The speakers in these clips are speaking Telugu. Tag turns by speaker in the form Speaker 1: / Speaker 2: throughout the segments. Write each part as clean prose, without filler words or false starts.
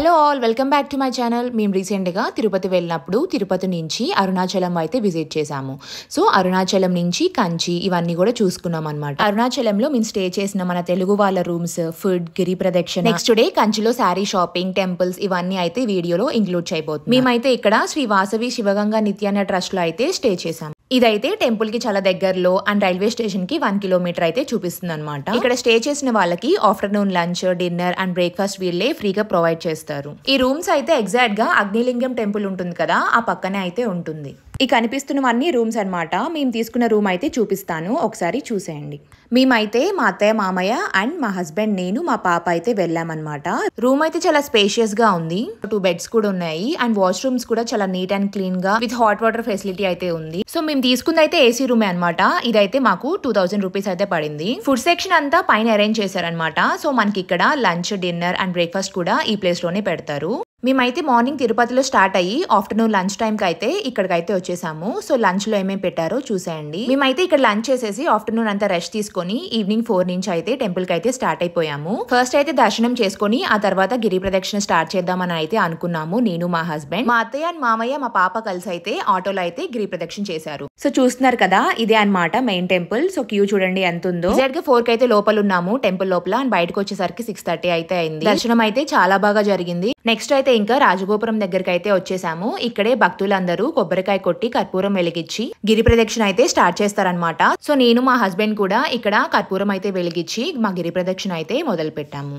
Speaker 1: Hello all, welcome back to my channel. మేము రీసెంట్గా తిరుపతి వెళ్ళినప్పుడు తిరుపతి నుంచి అరుణాచలం అయితే విజిట్ చేసాము. సో అరుణాచలం నుంచి కంచి ఇవన్నీ కూడా చూసుకున్నాం అనమాట. అరుణాచలంలో మేము స్టే చేసిన మన తెలుగు వాళ్ళ రూమ్స్, ఫుడ్, గిరి ప్రదక్షిణ, నెక్స్ట్ డే కంచిలో శారీ షాపింగ్, టెంపుల్స్ ఇవన్నీ అయితే వీడియోలో ఇంక్లూడ్ చేయబోతుంది. మేమైతే ఇక్కడ శ్రీ వాసవి శివగంగా నిత్యాన్న ట్రస్ట్ లో అయితే స్టే చేసాం. ఇదైతే టెంపుల్ కి చాలా దగ్గరలో అండ్ రైల్వే స్టేషన్ కి 1 కిలోమీటర్ అయితే చూపిస్తుంది అనమాట. ఇక్కడ స్టే చేసిన వాళ్ళకి afternoon lunch, dinner and breakfast వీళ్ళే ఫ్రీగా ప్రొవైడ్ చేస్తారు. ఈ రూమ్స్ అయితే ఎగ్జాక్ట్ గా అగ్నిలింగం టెంపుల్ ఉంటుంది కదా, ఆ పక్కనే అయితే ఉంటుంది. ఈ కనిపిస్తున్నవన్నీ రూమ్స్ అనమాట. మేము తీసుకున్న రూమ్ అయితే చూపిస్తాను, ఒకసారి చూసేయండి. మేమైతే మా అత్తయ్య, మామయ్య అండ్ మా హస్బెండ్, నేను, మా పాప అయితే వెళ్ళామన్నమాట. రూమ్ అయితే చాలా స్పేషియస్ గా ఉంది. 2 బెడ్స్ కూడా ఉన్నాయి అండ్ వాష్రూమ్స్ కూడా చాలా నీట్ అండ్ క్లీన్ గా విత్ హాట్ వాటర్ ఫెసిలిటీ అయితే ఉంది. సో మేము తీసుకుంది అయితే ఏసీ రూమే అనమాట. ఇదైతే మాకు 2000 రూపీస్ అయితే పడింది. ఫుడ్ సెక్షన్ అంతా పైన అరేంజ్ చేశారనమాట. సో మనకి ఇక్కడ లంచ్, డిన్నర్ అండ్ బ్రేక్ఫాస్ట్ కూడా ఈ ప్లేస్ లోనే పెడతారు. మేమైతే మార్నింగ్ తిరుపతిలో స్టార్ట్ అయ్యి ఆఫ్టర్నూన్ లంచ్ టైం కి అయితే ఇక్కడికైతే వచ్చేసాము. సో లంచ్ లో ఏమేమి పెట్టారో చూసేయండి. మేమైతే ఇక్కడ లంచ్ చేసేసి ఆఫ్టర్నూన్ అంతా రెస్ట్ తీసుకొని ఈవినింగ్ 4 నుంచి అయితే టెంపుల్ కి అయితే స్టార్ట్ అయిపోయాము. ఫస్ట్ అయితే దర్శనం చేసుకొని ఆ తర్వాత గిరి ప్రదక్షిణ స్టార్ట్ చేద్దామని అయితే అనుకున్నాము, నేను, మా హస్బెండ్. మా అత్తయ్య అండ్ మామయ్య, మా పాప కలిసి అయితే ఆటోలో అయితే గిరి ప్రదక్షిణ చేశారు. సో చూస్తున్నారు కదా, ఇదే అనమాట మెయిన్ టెంపుల్. సో క్యూ చూడండి ఎంత ఉందో. ఎగ్జాక్ట్ గా 4 కి అయితే లోపల ఉన్నాము టెంపుల్ లోపల అండ్ బయటకు వచ్చేసరికి 6:30 అయితే అయింది. దర్శనం అయితే చాలా బాగా జరిగింది. నెక్స్ట్ అయితే ఇంకా రాజగోపురం దగ్గరికి అయితే వచ్చేసాము. ఇక్కడే భక్తులందరూ కొబ్బరికాయ కొట్టి కర్పూరం వెలిగించి గిరి ప్రదక్షిణ అయితే స్టార్ట్ చేస్తారనమాట. సో నేను, మా హస్బెండ్ కూడా ఇక్కడ కర్పూరం అయితే వెలిగించి మా గిరి ప్రదక్షిణ అయితే మొదలు పెట్టాము.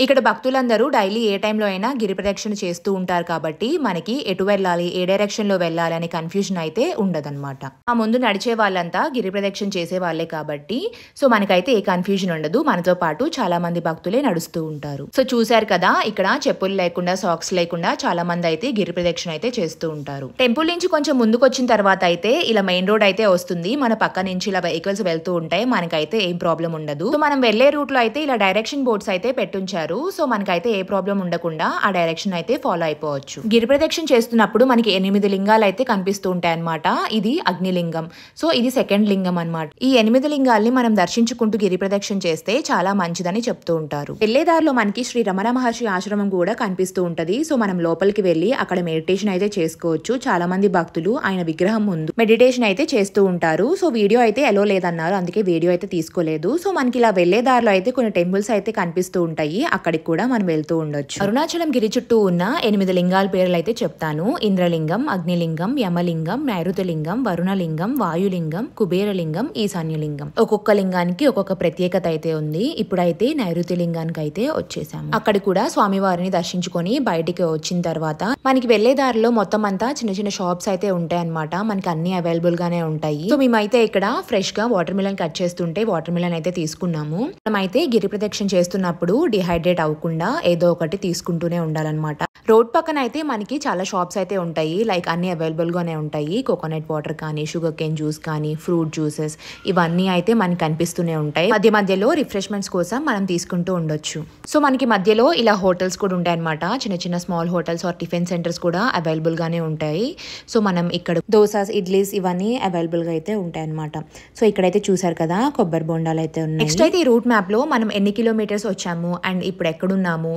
Speaker 1: ఇక్కడ భక్తులందరూ డైలీ ఏ టైంలో అయినా గిరి ప్రదక్షిణ చేస్తూ ఉంటారు కాబట్టి మనకి ఎటు వెళ్ళాలి, ఏ డైరెక్షన్ లో వెళ్ళాలి అనే కన్ఫ్యూజన్ అయితే ఉండదన్నమాట. ఆ ముందు నడిచే వాళ్ళంతా గిరి ప్రదక్షిణ చేసే వాళ్ళే కాబట్టి సో మనకైతే ఏ కన్ఫ్యూజన్ ఉండదు. మనతో పాటు చాలా మంది భక్తులే నడుస్తూ ఉంటారు. సో చూసారు కదా, ఇక్కడ చెప్పులు లేకుండా, సాక్స్ లేకుండా చాలా మంది అయితే గిరి ప్రదక్షిణ అయితే చేస్తూ ఉంటారు. టెంపుల్ నుంచి కొంచెం ముందుకు వచ్చిన తర్వాత అయితే ఇలా మెయిన్ రోడ్ అయితే వస్తుంది. మన పక్క నుంచి ఇలా వెహికల్స్ వెళ్తూ ఉంటాయి, మనకైతే ఏం ప్రాబ్లం ఉండదు. సో మనం వెళ్లే రూట్ లో అయితే ఇలా డైరెక్షన్ బోర్డ్స్ అయితే పెట్టుంచారు. సో మనకైతే ఏ ప్రాబ్లం ఉండకుండా ఆ డైరెక్షన్ అయితే ఫాలో అయిపోవచ్చు. గిరి ప్రదక్షిణ చేస్తున్నప్పుడు మనకి 8 లింగాలు అయితే కనిపిస్తూ ఉంటాయి అనమాట. ఇది అగ్నిలింగం, సో ఇది సెకండ్ లింగం అనమాట. ఈ 8 లింగాల్ని మనం దర్శించుకుంటూ గిరి ప్రదక్షిణ చేస్తే చాలా మంచిదని చెప్తూ ఉంటారు. వెళ్లేదారిలో మనకి శ్రీ రమణ మహర్షి ఆశ్రమం కూడా కనిపిస్తూ ఉంటది. సో మనం లోపలికి వెళ్లి అక్కడ మెడిటేషన్ అయితే చేసుకోవచ్చు. చాలా మంది భక్తులు ఆయన విగ్రహం ముందు మెడిటేషన్ అయితే చేస్తూ ఉంటారు. సో వీడియో అయితే ఎలో లేదన్నారు, అందుకే వీడియో అయితే తీసుకోలేదు. సో మనకి ఇలా వెళ్లేదారిలో అయితే కొన్ని టెంపుల్స్ అయితే కనిపిస్తూ ఉంటాయి, అక్కడికి కూడా మనం వెళ్తూ ఉండొచ్చు. అరుణాచలం గిరి చుట్టూ ఉన్న 8 లింగాల పేర్లు అయితే చెప్తాను. ఇంద్రలింగం, అగ్నిలింగం, యమలింగం, నైరుతలింగం, వరుణలింగం, వాయులింగం, కుబేరలింగం, ఈశాన్యలింగం. ఒక్కొక్క లింగానికి ఒక్కొక్క ప్రత్యేకత అయితే ఉంది. ఇప్పుడైతే నైరుతలింగానికి అయితే వచ్చేసాము. అక్కడ కూడా స్వామివారిని దర్శించుకొని బయటికి వచ్చిన తర్వాత మనకి వెళ్లే దారిలో మొత్తం అంతా చిన్న చిన్న షాప్స్ అయితే ఉంటాయి అనమాట. మనకి అన్ని అవైలబుల్ గానే ఉంటాయి. సో మేమైతే ఇక్కడ ఫ్రెష్ గా వాటర్ మిలన్ కట్ చేస్తుంటే వాటర్ మిలన్ అయితే తీసుకున్నాము. మనమైతే గిరి ప్రదక్షిణ చేస్తున్నప్పుడు డిహైడ్రేట్ అవ్వకుండా ఏదో ఒకటి తీసుకుంటూనే ఉండాలన్నమాట. రోడ్ పక్కన అయితే మనకి చాలా షాప్స్ అయితే ఉంటాయి, లైక్ అన్ని అవైలబుల్ గానే ఉంటాయి. కోకోనట్ వాటర్ కానీ, షుగర్ కేన్ జ్యూస్ కానీ, ఫ్రూట్ జ్యూసెస్ ఇవన్నీ అయితే మనకి కనిపిస్తూనే ఉంటాయి. మధ్య మధ్యలో రిఫ్రెష్మెంట్స్ కోసం మనం తీసుకుంటూ ఉండొచ్చు. సో మనకి మధ్యలో ఇలా హోటల్స్ కూడా ఉంటాయి అనమాట. చిన్న చిన్న small hotels or tiffin centres కూడా అవైలబుల్ గానే ఉంటాయి. సో మనం ఇక్కడ దోసాస్, ఇడ్లీస్ ఇవన్నీ అవైలబుల్ గా అయితే ఉంటాయి అనమాట. సో ఇక్కడైతే చూసారు కదా, కొబ్బరి బొండాలు అయితే ఉన్నాయి. నెక్స్ట్ అయితే ఈ రూట్ మ్యాప్ లో మనం ఎన్ని కిలోమీటర్స్ వచ్చాము అండ్ ఇప్పుడు ఎక్కడున్నాము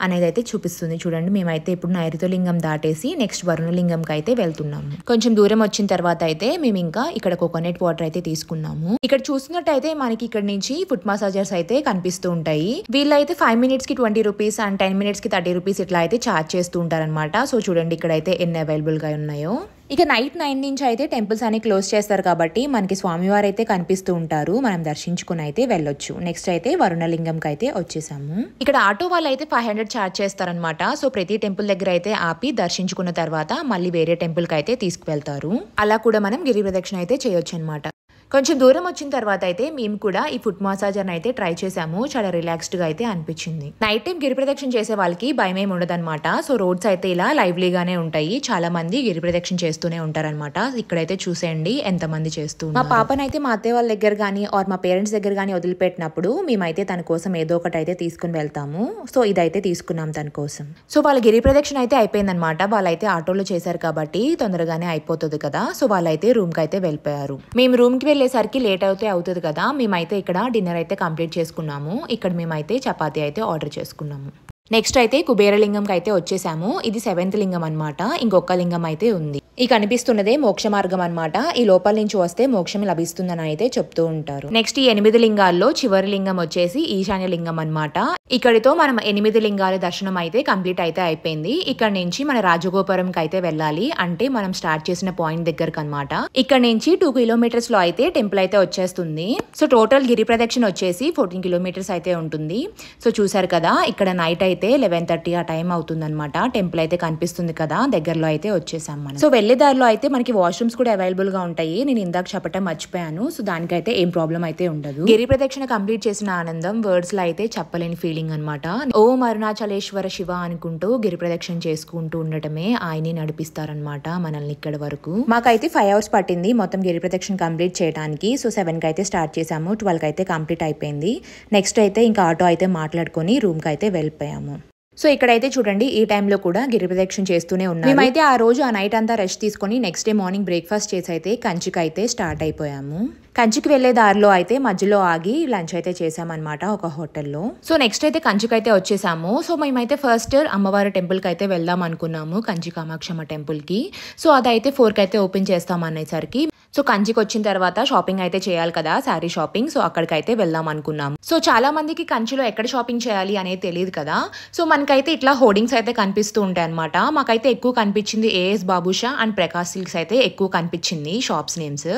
Speaker 1: అనేది అయితే చూపిస్తుంది. చూడండి, మేమైతే ఇప్పుడు నైరుతలింగం దాటేసి నెక్స్ట్ వరుణలింగం కి అయితే వెళ్తున్నాము. కొంచెం దూరం వచ్చిన తర్వాత అయితే మేము ఇంకా ఇక్కడ కోకోనట్ వాటర్ అయితే తీసుకున్నాము. ఇక్కడ చూస్తున్నట్టయితే మనకి ఇక్కడ నుంచి ఫుట్ మసాజర్స్ అయితే కనిపిస్తూ ఉంటాయి. వీళ్ళైతే 5 minutes కి 20 రూపీస్ అండ్ 10 minutes కి 30 రూపీస్ ఇట్లా అయితే ఛార్జ్ చేస్తూ ఉంటారనమాట. సో చూడండి ఇక్కడైతే ఎన్ని అవైలబుల్ గా ఉన్నాయో. ఇక నైట్ 9 నుంచి అయితే టెంపుల్స్ అన్ని క్లోజ్ చేస్తారు కాబట్టి మనకి స్వామివారు అయితే కనిపిస్తూ ఉంటారు. మనం దర్శించుకుని అయితే వెళ్ళొచ్చు. నెక్స్ట్ అయితే వరుణలింగంకి అయితే వచ్చేసాము. ఇక్కడ ఆటో వాళ్ళు అయితే 500 ఛార్జ్ చేస్తారనమాట. సో ప్రతి టెంపుల్ దగ్గర అయితే ఆపి దర్శించుకున్న తర్వాత మళ్ళీ వేరే టెంపుల్ కి అయితే తీసుకువెళ్తారు. అలా కూడా మనం గిరి ప్రదక్షిణ అయితే చేయొచ్చు అనమాట. కొంచెం దూరం వచ్చిన తర్వాత అయితే మేము కూడా ఈ ఫుట్ మసాజర్ అయితే ట్రై చేసాము. చాలా రిలాక్స్డ్ గా అయితే అనిపించింది. నైట్ టైం గిరి ప్రదక్షిణ చేసే వాళ్ళకి భయం ఏమి ఉండదు అనమాట. సో రోడ్స్ అయితే ఇలా లైవ్లీగానే ఉంటాయి. చాలా మంది గిరి ప్రదక్షిణ చేస్తూనే ఉంటారనమాట. ఇక్కడైతే చూసేయండి ఎంత మంది చేస్తూ. మా పాపనైతే మా అత్తయ్య వాళ్ళ దగ్గర గానీ ఆర్ మా పేరెంట్స్ దగ్గర గానీ వదిలిపెట్టినప్పుడు మేమైతే తన కోసం ఏదో ఒకటి అయితే తీసుకుని వెళ్తాము. సో ఇదైతే తీసుకున్నాం తన కోసం. సో వాళ్ళ గిరి ప్రదక్షిణ అయితే అయిపోయిందనమాట. వాళ్ళైతే ఆటోలో చేశారు కాబట్టి తొందరగానే అయిపోతుంది కదా. సో వాళ్ళైతే రూమ్ కి అయితే వెళ్ళిపోయారు. మేము రూమ్ కి వెళ్ళేసరికి లేట్ అవుతుంది కదా. మేమైతే ఇక్కడ డిన్నర్ అయితే కంప్లీట్ చేసుకున్నాము. ఇక్కడ మేమైతే చపాతీ అయితే ఆర్డర్ చేసుకున్నాము. నెక్స్ట్ అయితే కుబేరలింగంకి అయితే వచ్చేసాము. ఇది 7th లింగం అనమాట. ఇంకొక లింగం అయితే ఉంది. ఈ కనిపిస్తున్నదే మోక్ష మార్గం అనమాట. ఈ లోపల నుంచి వస్తే మోక్షం లభిస్తుందని అయితే చెప్తూ ఉంటారు. నెక్స్ట్ ఈ 8 లింగాల్లో చివరి లింగం వచ్చేసి ఈశాన్య లింగం అనమాట. ఇక్కడితో మనం 8 లింగాల దర్శనం అయితే కంప్లీట్ అయితే అయిపోయింది. ఇక్కడ నుంచి మన రాజగోపురంకి అయితే వెళ్ళాలి. అంటే మనం స్టార్ట్ చేసిన పాయింట్ దగ్గరకు అనమాట. ఇక్కడ నుంచి 2 కిలోమీటర్స్ లో అయితే టెంపుల్ అయితే వచ్చేస్తుంది. సో టోటల్ గిరి ప్రదక్షిణ వచ్చేసి 14 కిలోమీటర్స్ అయితే ఉంటుంది. సో చూసారు కదా, ఇక్కడ నైట్ అయితే 11:30 ఆ టైం అవుతుంది అనమాట. టెంపుల్ అయితే కనిపిస్తుంది కదా, దగ్గరలో అయితే వచ్చేసాం మనం. సో వెళ్లే దారిలో అయితే మనకి వాష్రూమ్స్ కూడా అవైలబుల్ గా ఉంటాయి. నేను ఇందాక చెప్పటం మర్చిపోయాను. సో దానికైతే ఏం ప్రాబ్లం అయితే ఉండదు. గిరి ప్రదక్షిణ కంప్లీట్ చేసిన ఆనందం వర్డ్స్ లో అయితే చెప్పలేని ఫీలింగ్ అనమాట. ఓం అరుణాచలేశ్వర శివ అనుకుంటూ గిరి ప్రదక్షిణ చేసుకుంటూ ఉండటమే ఆయన్ని నడిపిస్తారనమాట మనల్ని ఇక్కడ వరకు. మాకైతే 5 hours పట్టింది మొత్తం గిరి ప్రదక్షిణ కంప్లీట్ చేయడానికి. సో 7కి అయితే స్టార్ట్ చేసాము, 12కి అయితే కంప్లీట్ అయిపోయింది. నెక్స్ట్ అయితే ఇంకా ఆటో అయితే మాట్లాడుకొని రూమ్ కి అయితే వెళ్ళిపోయాము. సో ఇక్కడైతే చూడండి, ఈ టైంలో కూడా గిరి ప్రదక్షిణ చేస్తూనే ఉన్నాం. మేమైతే ఆ రోజు ఆ నైట్ అంతా రెస్ట్ తీసుకొని నెక్స్ట్ డే మార్నింగ్ బ్రేక్ఫాస్ట్ చేసి అయితే కంచికి అయితే స్టార్ట్ అయిపోయాము. కంచికి వెళ్లే దారిలో అయితే మధ్యలో ఆగి లంచ్ అయితే చేసామన్నమాట ఒక హోటల్లో. సో నెక్స్ట్ అయితే కంచికి అయితే వచ్చేసాము. సో మేమైతే ఫస్ట్ అమ్మవారి టెంపుల్ కి అయితే వెళ్దాం అనుకున్నాము, కంచి కామాక్షమ్మ టెంపుల్ కి. సో అదైతే 4కి అయితే ఓపెన్ చేస్తాం అనేసరికి సో కంచికి వచ్చిన తర్వాత షాపింగ్ అయితే చేయాలి కదా, శారీ షాపింగ్. సో అక్కడికైతే వెళ్దాం అనుకున్నాం. సో చాలా మందికి కంచిలో ఎక్కడ షాపింగ్ చేయాలి అనేది తెలియదు కదా. సో మనకైతే ఇట్లా హోర్డింగ్స్ అయితే కనిపిస్తూ ఉంటాయి అనమాట. మాకైతే ఎక్కువ కనిపించింది ఏఎస్ బాబుషా అండ్ ప్రకాష్ సిల్క్స్ అయితే ఎక్కువ కనిపించింది షాప్స్ నేమ్స్.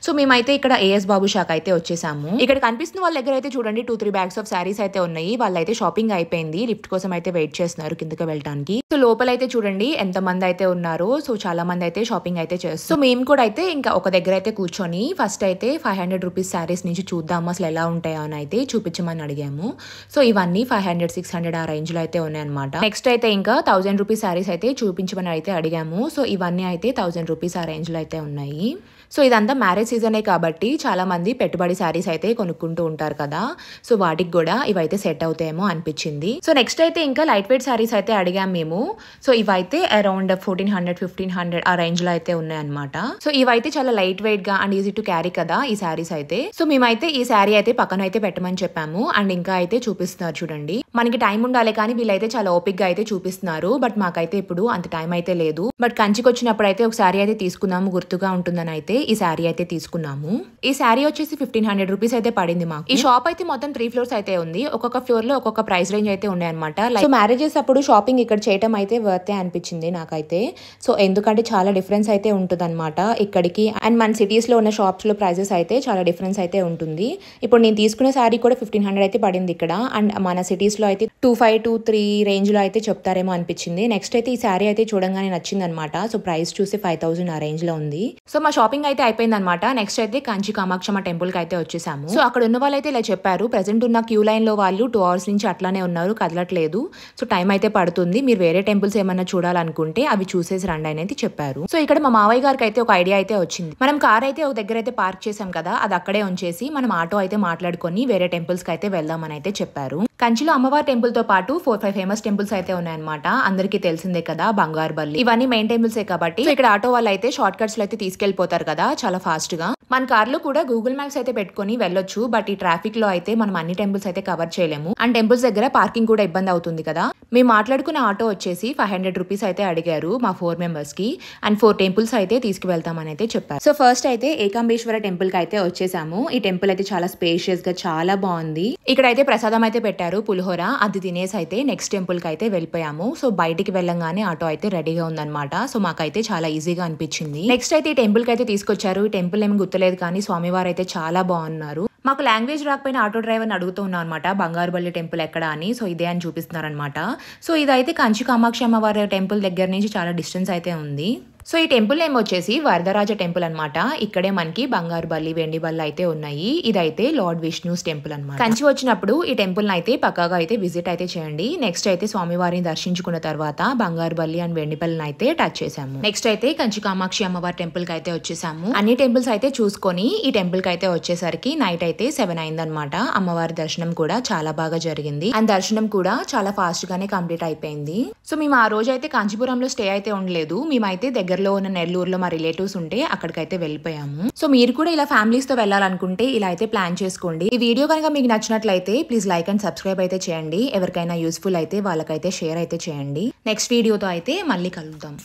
Speaker 1: సో మేమైతే ఇక్కడ ఏఎస్ బాబుషాకి అయితే వచ్చేసాము. ఇక్కడ కనిపిస్తున్న వాళ్ళ దగ్గర అయితే చూడండి 2-3 bags ఆఫ్ శారీస్ అయితే ఉన్నాయి. వాళ్ళైతే షాపింగ్ అయిపోయింది, లిఫ్ట్ కోసం అయితే వెయిట్ చేస్తున్నారు కిందకి వెళ్ళడానికి. సో లోపలైతే చూడండి ఎంత మంది అయితే ఉన్నారు. సో చాలా మంది అయితే షాపింగ్ అయితే చేస్తారు. సో మేము కూడా అయితే ఇంకా ఒక దగ్గర అయితే కూర్చొని ఫస్ట్ అయితే 500 రూపీస్ శారీస్ నుంచి చూద్దాము అసలు ఎలా ఉంటాయో అని అయితే చూపించమని అడిగాము. సో ఇవన్నీ 500-600 ఆ రేంజ్ లో అయితే ఉన్నాయి అనమాట. నెక్స్ట్ అయితే ఇంకా 1000 రూపీస్ శారీస్ అయితే చూపించమని అయితే అడిగాము. సో ఇవన్నీ అయితే 1000 రూపీస్ ఆ రేంజ్ లో అయితే ఉన్నాయి. సో ఇదంతా మ్యారేజ్ సీజనే కాబట్టి చాలా మంది పెట్టుబడి శారీస్ అయితే కొనుక్కుంటూ ఉంటారు కదా. సో వాటికి కూడా ఇవైతే సెట్ అవుతాయేమో అనిపించింది. సో నెక్స్ట్ అయితే ఇంకా లైట్ వెయిట్ శారీస్ అయితే అడిగాం మేము. సో ఇవైతే అరౌండ్ 1400-1500 ఆ రేంజ్ లో అయితే ఉన్నాయన్నమాట. సో ఇవైతే చాలా లైట్ వెయిట్ గా అండ్ ఈజీ టు క్యారీ కదా ఈ శారీస్ అయితే. సో మేమైతే ఈ శారీ అయితే పక్కన అయితే పెట్టమని చెప్పాము. అండ్ ఇంకా అయితే చూపిస్తున్నారు చూడండి. మనకి టైం ఉండాలి కానీ వీళ్ళైతే చాలా ఓపిక్ గా అయితే చూపిస్తున్నారు. బట్ మాకైతే ఇప్పుడు అంత టైం అయితే లేదు. బట్ కంచికి వచ్చినప్పుడు అయితే ఒక శారీ అయితే తీసుకున్నాము, గుర్తుగా ఉంటుందని అయితే ఈ శారీ అయితే తీసుకున్నాము. ఈ శారీ వచ్చేసి 1500 రూపీస్ అయితే పడింది మాకు. ఈ షాప్ అయితే మొత్తం 3 floors అయితే ఉంది. ఒక్కొక్క ఫ్లోర్ లో ఒక్కొక్క ప్రైస్ రేంజ్ అయితే ఉన్నాయన్నమాట. సో మ్యారేజెస్ అప్పుడు షాపింగ్ ఇక్కడ చేయటం అయితే వర్తే అనిపించింది నాకైతే. సో ఎందుకంటే చాలా డిఫరెన్స్ అయితే ఉంటుంది అనమాట ఇక్కడికి అండ్ మన సిటీస్ లో ఉన్న షాప్స్ లో ప్రైజెస్ అయితే చాలా డిఫరెన్స్ అయితే ఉంటుంది. ఇప్పుడు నేను తీసుకున్న శారీ కూడా 1500 అయితే పడింది ఇక్కడ. అండ్ మన సిటీస్ లో అయితే 2500-3 రేంజ్ లో అయితే చెప్తారేమో అనిపించింది. నెక్స్ట్ అయితే ఈ శారీ అయితే చూడంగానే నచ్చింది అనమాట. సో ప్రైస్ చూసి 5000 ఆ రేంజ్ లో ఉంది. సో మా షాపింగ్ అయితే అయిపోయింది అనమాట. నెక్స్ట్ అయితే కంచి కామాక్షమ్మ టెంపుల్ కి అయితే వచ్చేసాము. సో అక్కడ ఉన్న వాళ్ళు అయితే ఇలా చెప్పారు, ప్రెసెంట్ ఉన్న క్యూ లైన్ లో వాళ్ళు 2 hours నుంచి అట్లానే ఉన్నారు, కదలట్లేదు. సో టైం అయితే పడుతుంది, మీరు వేరే టెంపుల్స్ ఏమన్నా చూడాలనుకుంటే అవి చూసేసి రండి అనేది చెప్పారు. సో ఇక్కడ మా మావయ్య గారికి అయితే ఒక ఐడియా అయితే వచ్చింది. మనం కార్ అయితే ఒక దగ్గర అయితే పార్క్ చేసాం కదా, అది అక్కడే ఉంచేసి మనం ఆటో అయితే మాట్లాడుకొని వేరే టెంపుల్స్ కి అయితే వెళ్దామని అయితే చెప్పారు. కంచిలో అమ్మవారి టెంపుల్ తో పాటు 4-5 ఫేమస్ టెంపుల్స్ అయితే ఉన్నాయన్నమాట. అందరికీ తెలిసిందే కదా, బంగారు బల్లి ఇవన్నీ మెయిన్ టెంపుల్సే కాబట్టి ఇక్కడ ఆటో వాళ్ళు అయితే షార్ట్ కట్స్ లో అయితే తీసుకెళ్లిపోతారు కదా చాలా ఫాస్ట్ గా. మన కార్ లో కూడా గూగుల్ మ్యాప్స్ అయితే పెట్టుకుని వెళ్ళొచ్చు. బట్ ఈ ట్రాఫిక్ లో అయితే మనం అన్ని టెంపుల్స్ అయితే కవర్ చేయలేము. అండ్ టెంపుల్స్ దగ్గర పార్కింగ్ కూడా ఇబ్బంది అవుతుంది కదా. మేము మాట్లాడుకున్న ఆటో వచ్చేసి 500 రూపీస్ అయితే అడిగారు మా 4 members కి. అండ్ 4 టెంపుల్స్ అయితే తీసుకువెళ్తామని అయితే చెప్పారు. సో ఫస్ట్ అయితే ఏకాంబేశ్వర టెంపుల్ కి అయితే వచ్చేసాము. ఈ టెంపుల్ అయితే చాలా స్పేషియస్ గా చాలా బాగుంది. ఇక్కడ అయితే ప్రసాదం అయితే పెట్టారు, పులిహోర. అది తినేసి అయితే నెక్స్ట్ టెంపుల్ కి అయితే వెళ్ళిపోయాము. సో బయటికి వెళ్ళంగానే ఆటో అయితే రెడీగా ఉందన్నమాట. సో మాకైతే చాలా ఈజీగా అనిపించింది. నెక్స్ట్ అయితే ఈ టెంపుల్ కి అయితే తీసుకొచ్చారు. ఈ టెంపుల్ ఏమి గుర్తులేదు కానీ స్వామివారు అయితే చాలా బాగున్నారు. మాకు లాంగ్వేజ్ రాకపోయినా ఆటో డ్రైవర్ని అడుగుతూ ఉన్నాం అనమాట, బంగారుబల్లి టెంపుల్ ఎక్కడ అని. సో ఇదే అని చూపిస్తున్నారనమాట. సో ఇదైతే కంచి కామాక్షి అమ్మవారి టెంపుల్ దగ్గర నుంచి చాలా డిస్టెన్స్ అయితే ఉంది. సో ఈ టెంపుల్ నేమ్ వచ్చేసి వరదరాజ టెంపుల్ అనమాట. ఇక్కడే మనకి బంగారు బల్లి, వెండి బల్లి అయితే ఉన్నాయి. ఇదైతే లార్డ్ విష్ణూస్ టెంపుల్ అనమాట. కంచి వచ్చినప్పుడు ఈ టెంపుల్ అయితే పక్కాగా అయితే విజిట్ అయితే చేయండి. నెక్స్ట్ అయితే స్వామివారిని దర్శించుకున్న తర్వాత బంగారు బల్లి అండ్ వెండి బల్లిని అయితే టచ్ చేసాము. నెక్స్ట్ అయితే కంచి కామాక్షి అమ్మవారి టెంపుల్ కి అయితే వచ్చేసాము. అన్ని టెంపుల్స్ అయితే చూసుకొని ఈ టెంపుల్ కి అయితే వచ్చేసరికి నైట్ అయితే 7 అయిందనమాట. అమ్మవారి దర్శనం కూడా చాలా బాగా జరిగింది అండ్ దర్శనం కూడా చాలా ఫాస్ట్ గానే కంప్లీట్ అయిపోయింది. సో మేము ఆ రోజు అయితే కాంచీపురంలో స్టే అయితే ఉండలేదు. మేమైతే దగ్గర దగ్గరలో ఉన్న నెల్లూరులో మా రిలేటివ్స్ ఉంటే అక్కడికైతే వెళ్ళిపోయాము. సో మీరు కూడా ఇలా ఫ్యామిలీస్ తో వెళ్ళాలనుకుంటే ఇలా అయితే ప్లాన్ చేసుకోండి. ఈ వీడియో కనుక మీకు నచ్చినట్లయితే ప్లీజ్ లైక్ అండ్ సబ్స్క్రైబ్ అయితే చేయండి. ఎవరికైనా యూస్ఫుల్ అయితే వాళ్ళకైతే షేర్ అయితే చేయండి. నెక్స్ట్ వీడియోతో అయితే మళ్ళీ కలుద్దాం.